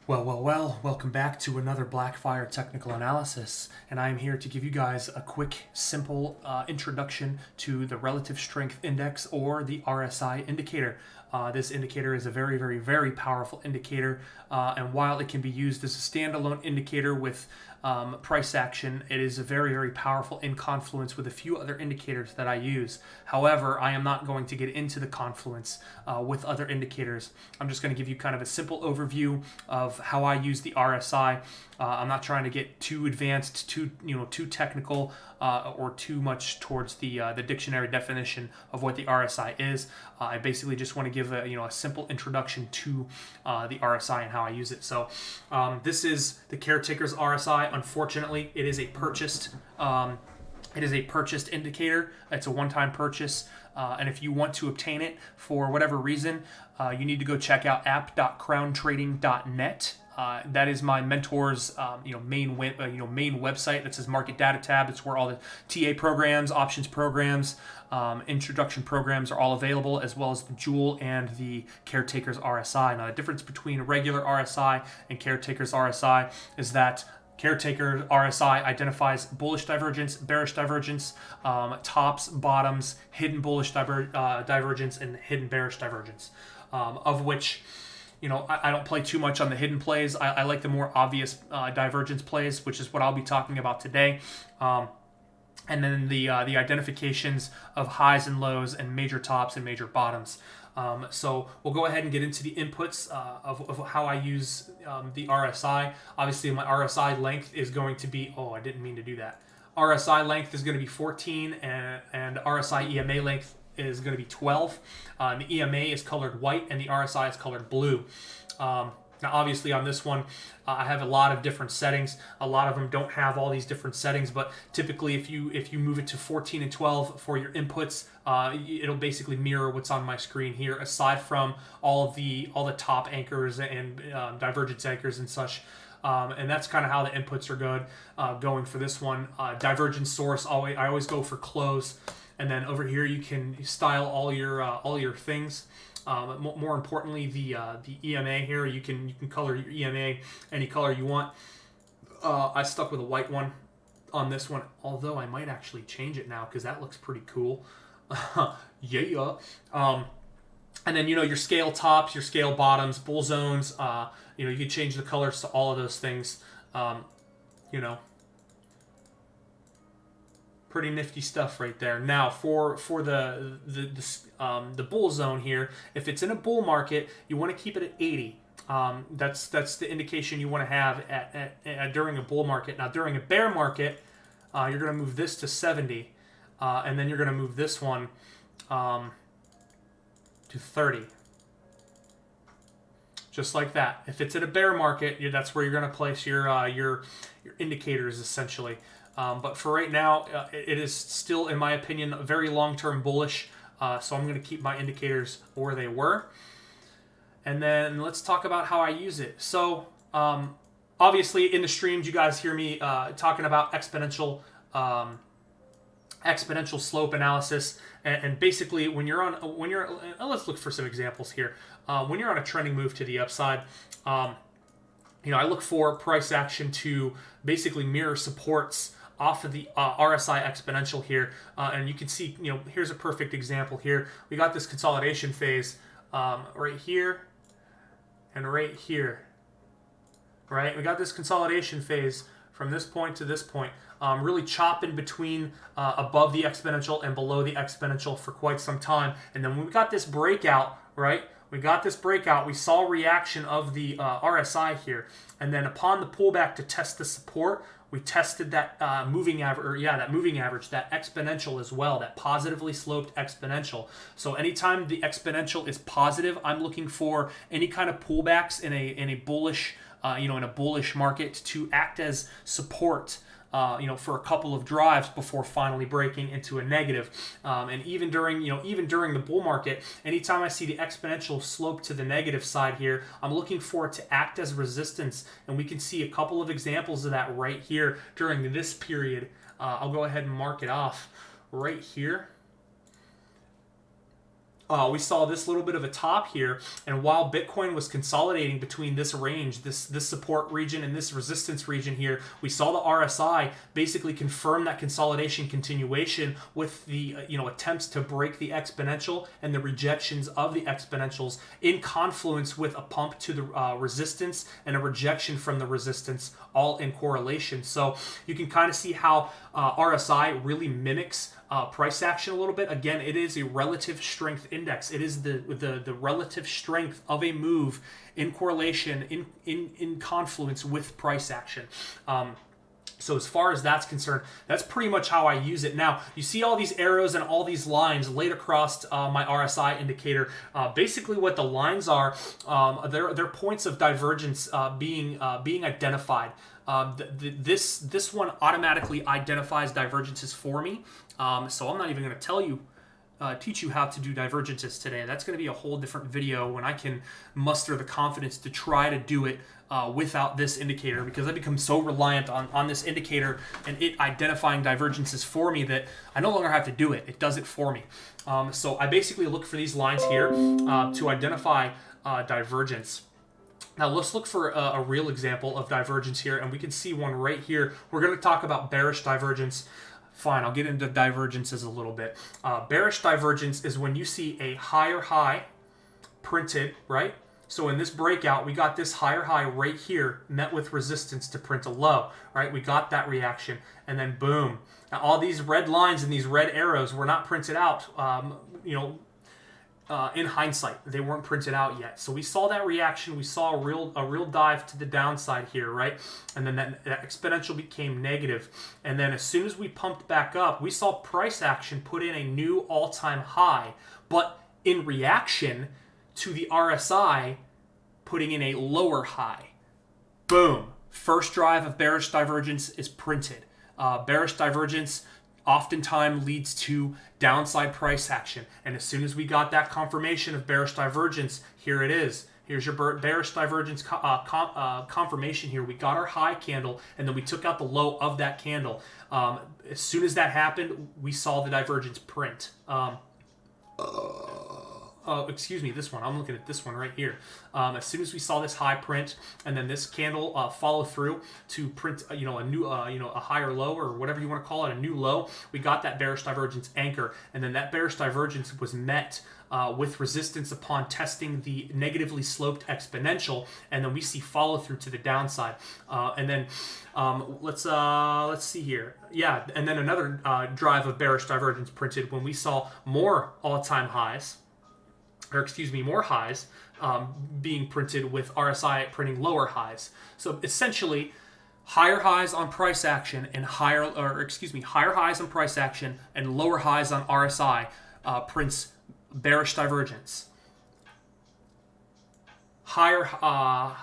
Well, welcome back to another Blackfire technical analysis, and I am here to give you guys a quick, simple introduction to the Relative Strength Index, or the RSI indicator. This indicator is a very powerful indicator, and while it can be used as a standalone indicator with price action, it is a very powerful in confluence with a few other indicators that I use. However, I am not going to get into the confluence with other indicators. I'm just going to give you kind of a simple overview of how I use the RSI. I'm not trying to get too advanced, too technical, or too much towards the dictionary definition of what the RSI is. I basically just want to give a simple introduction to the RSI and how I use it. So this is the Caretaker's RSI. Unfortunately, it is a purchased. It is a purchased indicator. It's a one-time purchase, and if you want to obtain it for whatever reason, you need to go check out app.crowntrading.net. That is my mentor's main website. That's his market data tab. It's where all the TA programs, options programs, introduction programs are all available, as well as the Joule and the Caretaker's RSI. Now, the difference between regular RSI and Caretaker's RSI is that Caretaker RSI identifies bullish divergence, bearish divergence, tops, bottoms, hidden bullish divergence, and hidden bearish divergence, of which I don't play too much on the hidden plays. I like the more obvious divergence plays, which is what I'll be talking about today. And then the identifications of highs and lows and major tops and major bottoms. So we'll go ahead and get into the inputs of how I use the RSI. Obviously, my RSI length is going to be, I didn't mean to do that. RSI length is going to be 14, and RSI EMA length is going to be 12. The EMA is colored white, and the RSI is colored blue. Now, obviously, on this one, I have a lot of different settings. A lot of them don't have all these different settings, but typically, if you move it to 14 and 12 for your inputs, it'll basically mirror what's on my screen here. Aside from all the top anchors and divergence anchors and such. And that's kind of how the inputs are going for this one. Divergence source, I always go for close. And then over here, you can style all your things. More importantly, the EMA here, you can color your EMA any color you want. I stuck with a white one on this one, although I might actually change it now because that looks pretty cool. Yeah. And then your scale tops, your scale bottoms, bull zones. You can change the colors to all of those things. Pretty nifty stuff right there. Now for the bull zone here, if it's in a bull market, you want to keep it at 80. That's the indication you want to have at during a bull market. Now during a bear market, you're going to move this to 70, and then you're going to move this one to 30. Just like that. If it's in a bear market, that's where you're going to place your indicators essentially. But for right now, it is still, in my opinion, very long-term bullish. So I'm going to keep my indicators where they were. And then let's talk about how I use it. So obviously in the streams, you guys hear me talking about exponential slope analysis. And basically, let's look for some examples here. When you're on a trending move to the upside, I look for price action to basically mirror supports off of the RSI exponential here, and you can see, here's a perfect example here. We got this consolidation phase right here and right here, right? We got this consolidation phase from this point to this point, really chopping between above the exponential and below the exponential for quite some time. And then when we got this breakout, right? We got this breakout. We saw reaction of the RSI here, and then upon the pullback to test the support, we tested that moving average, that exponential as well, that positively sloped exponential. So anytime the exponential is positive, I'm looking for any kind of pullbacks in a bullish, in a bullish market to act as support. For a couple of drives before finally breaking into a negative. And even during the bull market, anytime I see the exponential slope to the negative side here, I'm looking for it to act as resistance. And we can see a couple of examples of that right here during this period. I'll go ahead and mark it off right here. we saw this little bit of a top here, and while Bitcoin was consolidating between this range, this support region and this resistance region here, we saw the RSI basically confirm that consolidation continuation with the attempts to break the exponential and the rejections of the exponentials in confluence with a pump to the resistance and a rejection from the resistance, all in correlation. So you can kind of see how RSI really mimics price action a little bit. Again, it is a relative strength index. It is the relative strength of a move in correlation, in confluence with price action. So as far as that's concerned, that's pretty much how I use it. Now, you see all these arrows and all these lines laid across my RSI indicator. Basically what the lines are, they're points of divergence being identified. This one automatically identifies divergences for me. So I'm not even going to tell you, teach you how to do divergences today. That's going to be a whole different video when I can muster the confidence to try to do it without this indicator, because I become so reliant on this indicator and it identifying divergences for me that I no longer have to do it. It does it for me. So I basically look for these lines here to identify divergence. Now let's look for a real example of divergence here, and we can see one right here. We're going to talk about bearish divergence. Fine, I'll get into divergences a little bit. Bearish divergence is when you see a higher high printed, right? So in this breakout, we got this higher high right here met with resistance to print a low, right? We got that reaction, and then boom. Now all these red lines and these red arrows were not printed out, in hindsight. They weren't printed out yet. So we saw that reaction. We saw a real dive to the downside here, right? And then that exponential became negative. And then as soon as we pumped back up, we saw price action put in a new all-time high. But in reaction to the RSI putting in a lower high. Boom. First drive of bearish divergence is printed. Bearish divergence oftentimes leads to downside price action. And as soon as we got that confirmation of bearish divergence, here it is. Here's your bearish divergence confirmation here. We got our high candle, and then we took out the low of that candle. As soon as that happened, we saw the divergence print. Excuse me, this one. I'm looking at this one right here. As soon as we saw this high print, and then this candle follow through to print, a new, a higher low, or whatever you want to call it, a new low, we got that bearish divergence anchor, and then that bearish divergence was met with resistance upon testing the negatively sloped exponential, and then we see follow through to the downside. And then let's see here. Yeah, and then another drive of bearish divergence printed when we saw more all-time highs. More highs being printed with RSI printing lower highs. So essentially, higher highs on price action and higher highs on price action and lower highs on RSI prints bearish divergence. Higher highs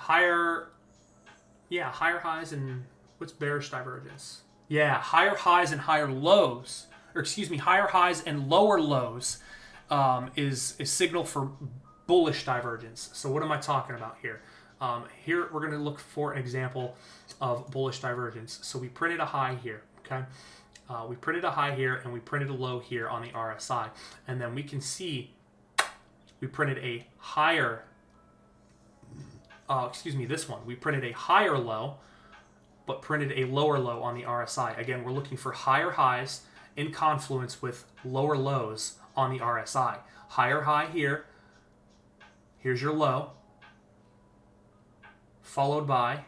and what's bearish divergence? Yeah, higher highs and higher lows, higher highs and lower lows. Is a signal for bullish divergence. So what am I talking about here? Here we're going to look for an example of bullish divergence. So we printed a high here, okay? We printed a high here and we printed a low here on the RSI. And then we can see we printed a higher, this one. We printed a higher low, but printed a lower low on the RSI. Again, we're looking for higher highs in confluence with lower lows on the RSI. Higher high here. Here's your low, followed by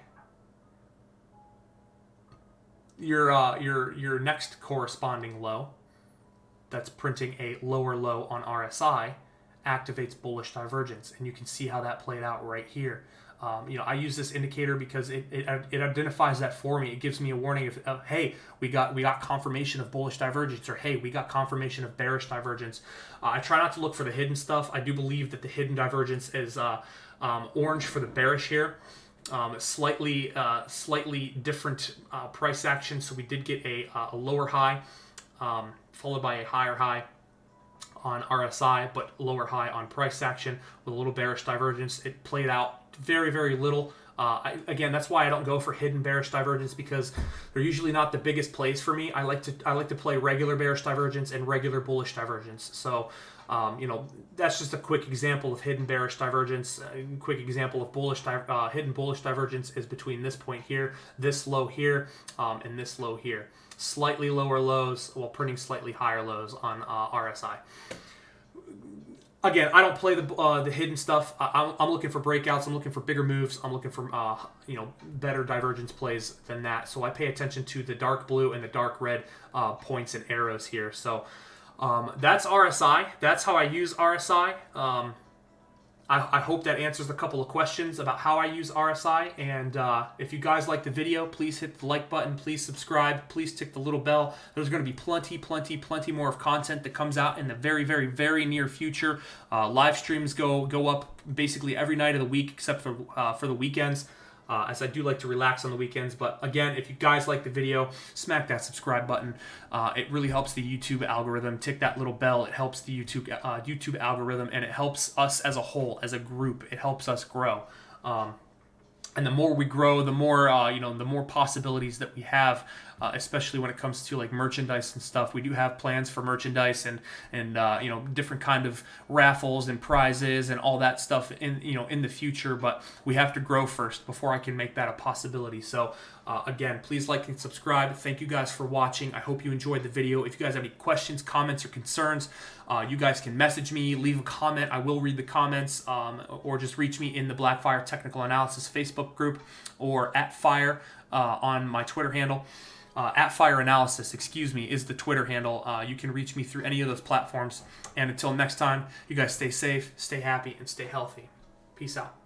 your next corresponding low. That's printing a lower low on RSI, activates bullish divergence, and you can see how that played out right here. I use this indicator because it identifies that for me. It gives me a warning of hey, we got confirmation of bullish divergence, or hey, we got confirmation of bearish divergence. I try not to look for the hidden stuff. I do believe that the hidden divergence is orange for the bearish here. Slightly different price action. So we did get a lower high, followed by a higher high on RSI, but lower high on price action with a little bearish divergence. It played out very, very little Again, that's why I don't go for hidden bearish divergence, because they're usually not the biggest plays for me. I like to play regular bearish divergence and regular bullish divergence. So that's just a quick example of hidden bearish divergence. A quick example of hidden bullish divergence is between this point here, this low here, and this low here. Slightly lower lows while printing slightly higher lows on RSI. Again, I don't play the hidden stuff. I'm looking for breakouts. I'm looking for bigger moves. I'm looking for better divergence plays than that. So I pay attention to the dark blue and the dark red points and arrows here. So that's RSI. That's how I use RSI. I hope that answers a couple of questions about how I use RSI. And if you guys like the video, please hit the like button. Please subscribe. Please tick the little bell. There's going to be plenty more of content that comes out in the very near future. Live streams go up basically every night of the week except for the weekends. As I do like to relax on the weekends. But again, if you guys like the video, smack that subscribe button. It really helps the YouTube algorithm. Tick that little bell. It helps the YouTube algorithm, and it helps us as a whole, as a group. It helps us grow. And the more we grow, the more the more possibilities that we have, especially when it comes to like merchandise and stuff. We do have plans for merchandise and different kind of raffles and prizes and all that stuff in the future. But we have to grow first before I can make that a possibility. So again, please like and subscribe. Thank you guys for watching. I hope you enjoyed the video. If you guys have any questions, comments, or concerns, you guys can message me, leave a comment. I will read the comments, or just reach me in the Blackfire Technical Analysis Facebook group, or @Fire on my Twitter handle. @Fire Analysis, is the Twitter handle. You can reach me through any of those platforms. And until next time, you guys stay safe, stay happy, and stay healthy. Peace out.